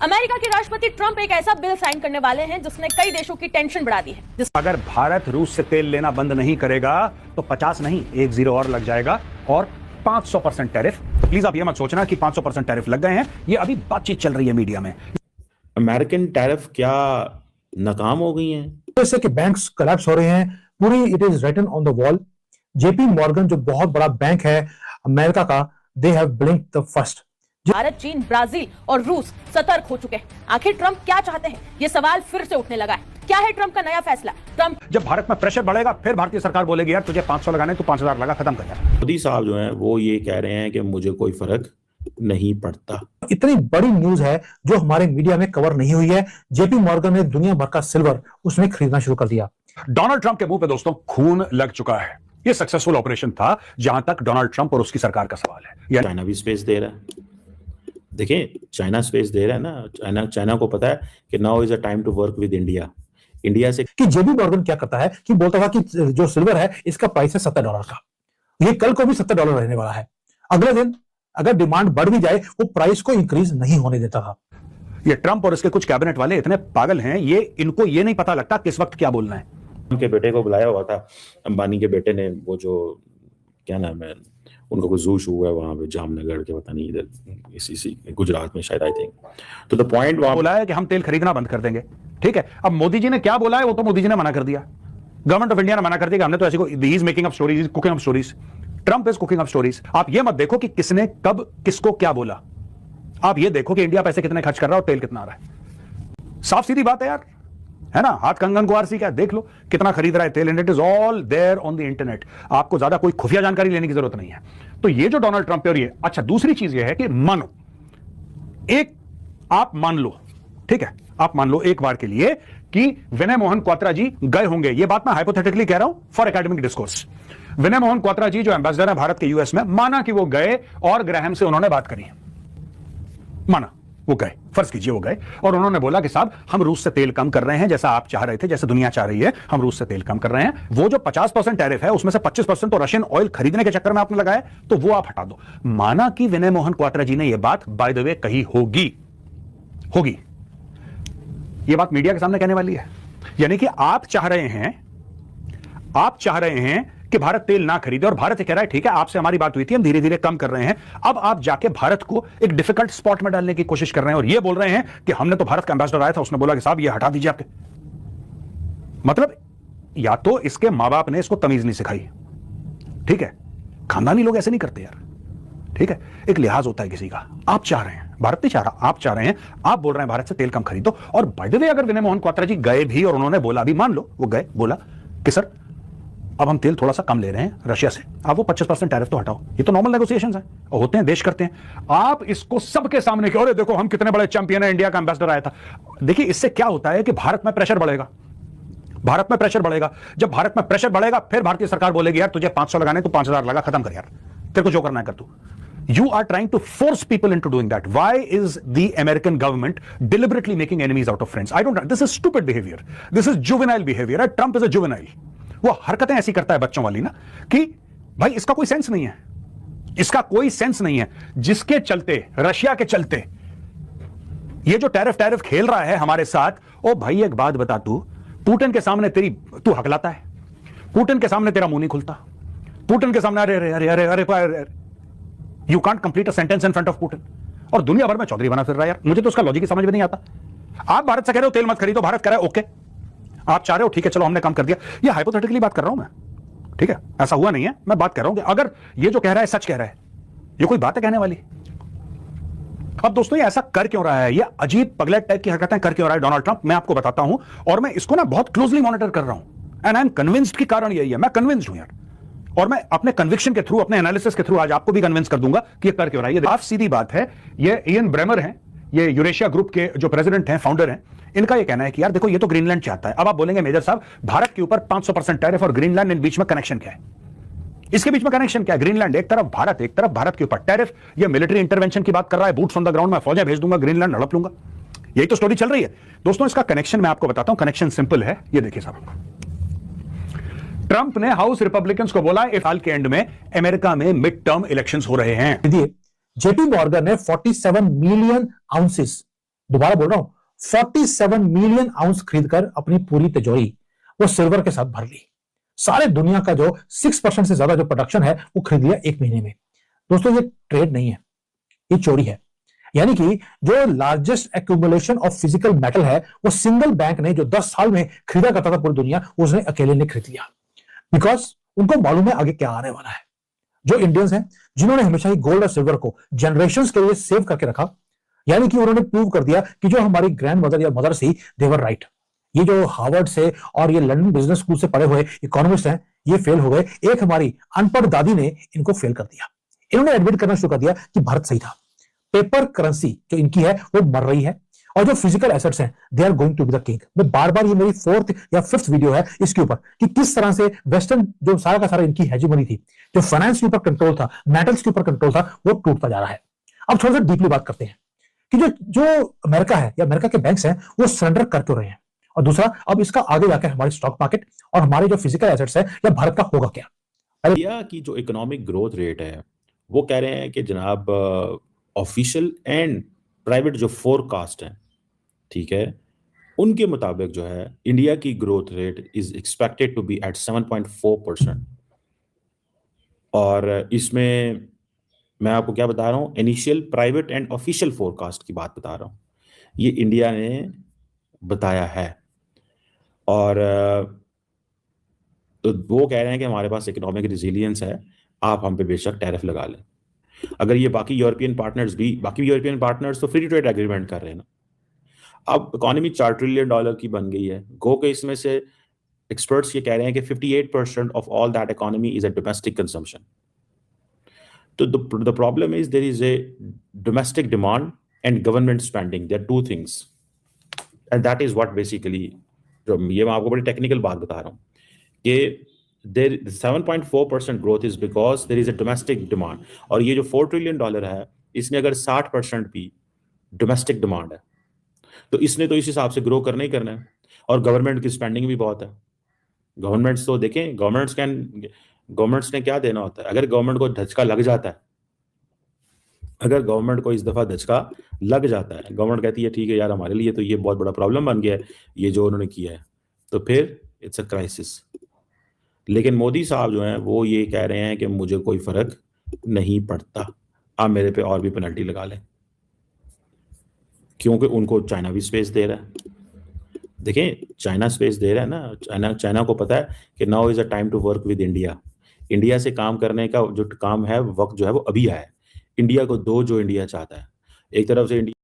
America के राष्ट्रपति Trump एक ऐसा बिल साइन करने वाले हैं जिसने कई देशों की टेंशन बढ़ा दी है। अगर भारत रूस से तेल लेना बंद नहीं करेगा तो 50 नहीं 10 और लग जाएगा और 500% टैरिफ। प्लीज आप ये मत सोचना कि 500% टैरिफ लग गए हैं, ये अभी बातचीत चल रही है मीडिया में। अमेरिकन टैरिफ क्या नाकाम हो गई हैं? जैसे कि बैंक्स कोलैप्स हो रहे हैं, पूरी it is written on the wall. JP Morgan जो बहुत बड़ा बैंक है अमेरिका का, they have blinked the first. Bharat, चीन, ब्राजील और रूस सतर्क हो चुके हैं। आखिर ट्रंप क्या चाहते हैं, ये सवाल फिर से उठने लगा है। क्या है ट्रंप का नया फैसला? ट्रंप जब भारत में प्रेशर बढ़ेगा फिर भारतीय सरकार बोलेगी यार तुझे 500 लगाने, तू 5000 लगा, खत्म कर यार। मोदी साहब जो हैं वो ये कह रहे हैं कि मुझे कोई फर्क नहीं पड़ता। इतनी बड़ी न्यूज है जो हमारे मीडिया में कवर नहीं हुई है। जेपी मॉर्गन ने दुनिया भर का सिल्वर उसने खरीदना शुरू कर दिया। डोनाल्ड ट्रंप के मुंह पे दोस्तों खून लग चुका है। ये सक्सेसफुल ऑपरेशन था जहां तक डोनाल्ड ट्रंप और उसकी सरकार का सवाल है। चाइना भी स्पेस दे रहा है। देखिए चाइना स्पेस दे रहा है ना। चाइना को पता है कि now is a time to work with India से। कि जेपी मॉर्गन क्या करता है कि बोलता था कि जो सिल्वर है इसका प्राइस है $70 का, ये कल को भी $70 रहने वाला है। अगले दिन अगर डिमांड बढ़ भी जाए वो प्राइस को इंक्रीज नहीं होने देता था। ये ट्रंप और इसके कुछ कैबिनेट वाले इतने पागल हैं, ये इनको ये नहीं पता लगता किस वक्त क्या बोलना है। उनके बेटे को बुलाया हुआ था, अंबानी के बेटे ने, वो जो क्या नाम है उनका, कोई जू शू है वहां पे जामनगर के, पता नहीं इधर इसी गुजरात में शायद, आई थिंक। तो द पॉइंट वहां बोला है कि हम तेल खरीदना बंद कर देंगे। ठीक है, अब मोदी जी ने क्या बोला है वो तो मोदी जी ने मना कर दिया, गवर्नमेंट ऑफ इंडिया ने मना कर दिया। हमने तो ऐसी he is making up stories, cooking up stories. Trump is cooking up stories. आप ये मत देखो कि किसने कब किसको क्या बोला, आप ये देखो कि इंडिया पैसे कितने खर्च कर रहा है और तेल कितना आ रहा है। साफ सीधी बात है यार, है ना। हाथ कंगन को आरसी क्या, देख लो कितना खरीद रहा है तेल। It is all there on the internet. आपको ज्यादा कोई खुफिया जानकारी लेने की जरूरत नहीं है। तो ये जो डोनाल्ड ट्रंप है और ये अच्छा, दूसरी चीज ये है कि मानो एक, आप मान लो, ठीक है, आप मान लो एक बार के लिए कि विनय मोहन क्वात्रा जी गए होंगे। ये बात मैं हाइपोथेटिकली कह रहा हूं फॉर एकेडमिक डिस्कोर्स। विनय मोहन क्वात्रा जी जो एम्बेसडर है भारत के यूएस में, माना कि वो गए और ग्राहम से उन्होंने बात करी, माना वो गए, फर्ज कीजिए वो गए और उन्होंने बोला कि साहब हम रूस से तेल कम कर रहे हैं, जैसा आप चाह रहे थे, जैसे दुनिया चाह रही है, हम रूस से तेल कम कर रहे हैं। वो जो 50% टैरिफ है उसमें से 25% तो रशियन ऑयल खरीदने के चक्कर में आपने लगाया, तो वो आप हटा दो। माना कि विनय मोहन क्वात्रा जी ने यह बात बाय द वे कही होगी, यह बात मीडिया के सामने कहने वाली है। यानी कि आप चाह रहे हैं कि भारत तेल ना खरीदे और भारत कह रहा है ठीक है आपसे हमारी बात हुई थी, हम धीरे धीरे कम कर रहे हैं। अब आप जाके भारत को एक डिफिकल्ट स्पॉट में डालने की कोशिश कर रहे हैं और ये बोल रहे हैं कि हमने तो, भारत का एम्बेसडर आया था उसने बोला कि साहब ये हटा दीजिए आपके। मतलब या तो इसके मां बाप ने इसको तमीज नहीं सिखाई, ठीक है, खानदानी लोग ऐसे नहीं करते यार, ठीक है, एक लिहाज होता है किसी का। आप चाह रहे हैं, भारत नहीं चाह रहा, आप चाह रहे हैं, आप बोल रहे हैं भारत से तेल कम खरीदो। और बाय द वे अगर विनय मोहन क्वात्रा जी गए भी और उन्होंने बोला भी, मान लो वो गए, बोला कि सर अब हम तेल थोड़ा सा कम ले रहे हैं रशिया से, आप वो 25% टैरिफ तो हटाओ। ये तो नॉर्मल नेगोशिएशंस हैं और होते हैं, देश करते हैं। आप इसको सबके सामने कि अरे देखो हम कितने बड़े चैंपियन है, इंडिया का एम्बेसडर आया था। देखिए इससे क्या होता है कि भारत में प्रेशर बढ़ेगा, भारत में प्रेशर बढ़ेगा। जब भारत में प्रेशर बढ़ेगा फिर भारतीय सरकार बोलेगी यार तुझे 500 लगाने, तो 5000 लगा, खत्म कर यार, तेरे को जो करना है कर तू। You are trying to force people into doing that. Why is the American government deliberately making enemies out of friends? I don't know. This is stupid behavior. This is juvenile behavior. Right? Trump is a juvenile. वो हरकतें ऐसी करता है बच्चों वाली ना कि भाई इसका कोई सेंस नहीं है, इसका कोई सेंस नहीं है, जिसके चलते, रशिया के चलते ये जो टैरिफ खेल रहा है हमारे साथ। ओ भाई एक बात बता, तू पुतिन के सामने तू हकलाता है, पुतिन के सामने तेरा मुंह नहीं खुलता, पुतिन के सामने अरे अरे अरे अरे अरे you can't complete a sentence in front of Putin, और दुनिया भर में चौधरी बना फिर रहा है यार। मुझे तो उसका लॉजिक ही समझ में नहीं आता। आप भारत से कह रहे हो तेल मत खरीदो, भारत कह रहा है ओके, आप चाह रहे हो ठीक है चलो हमने कम कर दिया। ये हाइपोथेटिकली बात कर रहा हूं मैं, ठीक है, ऐसा हुआ नहीं है, मैं बात कर रहा हूं कि अगर ये जो कह रहा है सच कह रहा है, ये कोई बात है कहने वाली। अब दोस्तों ये ऐसा कर क्यों रहा है, ये अजीब पगलेट टाइप की हरकतें कर क्यों रहा है डोनाल्ड ट्रंप, मैं आपको बताता हूं। और मैं इसको ना बहुत क्लोजली मॉनिटर कर रहा हूं एंड आई एम कन्विंस्ड कि कारण यही है। मैं कन्विंस्ड हूं यार, और मैं अपने कन्विक्शन के थ्रू, अपने एनालिसिस के थ्रू आज आपको भी कन्विंस कर दूंगा कि ये कर क्यों रहा है। ये साफ सीधी बात है। ये इयन ब्रेमर हैं, ये यूरेशिया ग्रुप के जो प्रेसिडेंट हैं, फाउंडर हैं, इनका ये कहना है कि यार देखो ये तो ग्रीनलैंड चाहता है। अब आप बोलेंगे मेजर साहब भारत के ऊपर 500% टैरिफ और ग्रीनलैंड, इन बीच में कनेक्शन क्या है? इसके बीच में कनेक्शन क्या है? ग्रीनलैंड एक तरफ, भारत एक तरफ, भारत के ऊपर टैरिफ, ये मिलिट्री इंटरवेंशन की बात कर रहा है, बूट्स ऑन द ग्राउंड में फौजें भेज दूंगा, ग्रीनलैंड हड़प लूंगा। यही तो स्टोरी चल रही है दोस्तों। इसका कनेक्शन मैं आपको बताता हूं, कनेक्शन सिंपल है। ये देखिए साहब, ट्रंप ने हाउस रिपब्लिकन्स को बोला इस साल के एंड में अमेरिका में मिड टर्म इलेक्शंस हो रहे हैं। जेपी मॉर्गन ने 47 मिलियन आउंसेस दोबारा बोल रहा हूं, 47 मिलियन आउंस खरीदकर अपनी पूरी तिजोरी वो सिल्वर के साथ भर ली। सारे दुनिया का जो 6% से ज्यादा जो प्रोडक्शन है वो खरीद लिया एक महीने में। दोस्तों ये ट्रेड नहीं है, ये चोरी है। यानी कि जो largest accumulation of physical metal है वो सिंगल बैंक ने जो 10 साल में खरीदा करता था पूरी दुनिया, उसने अकेले ने खरीद लिया। बिकॉज उनको मालूम है आगे क्या आने वाला है। जो इंडियंस हैं जिन्होंने हमेशा ही गोल्ड और सिल्वर को जनरेशंस के लिए सेव करके रखा, यानी कि उन्होंने प्रूव कर दिया कि जो हमारी ग्रैंड मदर या मदर से देवर राइट। ये जो हार्वर्ड से और ये लंदन बिजनेस स्कूल से पढ़े हुए इकोनॉमिस्ट हैं, ये फेल हो गए। एक हमारी अनपढ़ दादी ने इनको फेल कर दिया। इन्होंने एडमिट करना शुरू कर दिया कि भारत सही था। पेपर करेंसी जो इनकी है वो मर रही है, और जो फिजिकल एसेट्स हैं they are going to be the king. मैं बार बार, ये मेरी 4th या 5th वीडियो है इसके ऊपर कि किस तरह से वेस्टर्न जो सारा का सारा इनकी हेजेमनी थी, जो फाइनेंस के ऊपर कंट्रोल था, मेटल्स के ऊपर कंट्रोल था, वो टूटता जा रहा है। अब थोड़ा सा डीपली बात करते हैं कि जो अमेरिका है या अमेरिका के बैंक्स हैं वो सरेंडर कर क्यों रहे हैं, और दूसरा अब इसका आगे जाकर हमारी स्टॉक मार्केट और हमारे जो फिजिकल एसेट्स है या भारत का होगा क्या। इंडिया की जो इकोनॉमिक ग्रोथ रेट है वो कह रहे हैं कि जनाब ऑफिशियल एंड प्राइवेट जो फोरकास्ट है, ठीक है, उनके मुताबिक जो है इंडिया की growth rate is expected to be at 7.4%। और इसमें मैं आपको क्या बता रहा हूं, initial private and official forecast की बात बता रहा हूं, ये इंडिया ने बताया है। और तो वो कह रहे हैं कि हमारे पास इकोनॉमिक रिजिलियंस है, आप हम पे बेशक टैरिफ लगा लें। अगर ये बाकी यूरोपियन पार्टनर्स तो फ्री ट्रेड एग्रीमेंट कर रहे हैं ना। अब इकोनॉमी $4 ट्रिलियन की बन गई है, गो के इसमें से एक्सपर्ट्स ये कह रहे हैं कि 58% of all that economy is a domestic consumption. तो the problem is there is a domestic demand and government spending, there two things, and that is what basically, ये मैं आपको बड़ी टेक्निकल बात बता रहा हूँ कि there 7.4% growth is because there is a domestic demand. और ये जो $4 ट्रिलियन है, इसमें अगर 60% भी डोमेस्टिक डिमांड है तो इसने तो इस हिसाब से ग्रो करना ही करना है। और गवर्नमेंट की स्पेंडिंग भी बहुत है। गवर्नमेंट्स तो देखें, गवर्नमेंट्स ने क्या देना होता है। अगर गवर्नमेंट को धचका लग जाता है, अगर गवर्नमेंट को इस दफा धचका लग जाता है, गवर्नमेंट कहती है ठीक है यार हमारे लिए तो ये बहुत बड़ा प्रॉब्लम बन गया है ये जो उन्होंने किया है, तो फिर इट्स अ क्राइसिस। लेकिन मोदी साहब जो हैं वो ये कह रहे हैं कि मुझे कोई फर्क नहीं पड़ता, आप मेरे पे और भी पेनल्टी लगा लें, क्योंकि उनको चाइना भी स्पेस दे रहा है। देखें, चाइना स्पेस दे रहा है ना, चाइना को पता है कि now is a time to work with India. India से काम करने का जो काम है, वक्त जो है वो अभी आया है। इंडिया को दो जो इंडिया चाहता है। एक तरफ से इंडिया